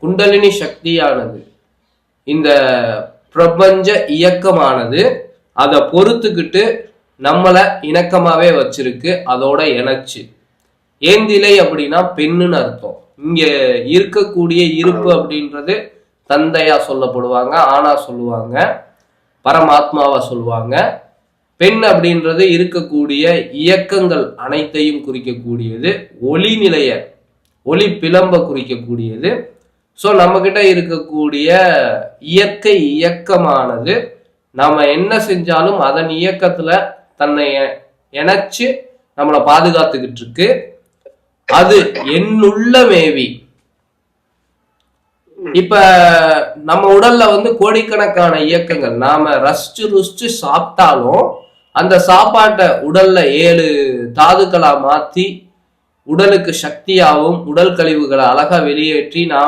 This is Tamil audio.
குண்டலினி சக்தியானது, இந்த பிரபஞ்ச இயக்கமானது அதை பொறுத்துக்கிட்டு நம்மளை இணக்கமாவே வச்சிருக்கு. அதோட இணைச்சு ஏந்திலை அப்படின்னா பெண்ணுன்னு அர்த்தம். இங்க இருக்கக்கூடிய இருப்பு அப்படின்றது தந்தையா சொல்லப்படுவாங்க, ஆனா சொல்லுவாங்க, பரமாத்மாவா சொல்லுவாங்க. பெண் அப்படின்றது இருக்கக்கூடிய இயக்கங்கள் அனைத்தையும் குறிக்கக்கூடியது, ஒளி நிலைய ஒளி பிளம்ப குறிக்கக்கூடியது. ஸோ நம்ம கிட்ட இருக்கக்கூடிய இயற்கை இயக்கமானது நாம என்ன செஞ்சாலும் அதன் இயக்கத்துல தன்னை இணைச்சு நம்மளை பாதுகாத்துக்கிட்டு இருக்கு. அது என்னுள்ள மேவி. இப்ப நம்ம உடல்ல கோடிக்கணக்கான இயக்கங்கள், நாம ரசிச்சு சாப்பிட்டாலும் அந்த சாப்பாட்டை உடல்ல 7 தாதுக்களா மாத்தி உடலுக்கு சக்தியாகவும் உடல் கழிவுகளை அழகா வெளியேற்றி நாம்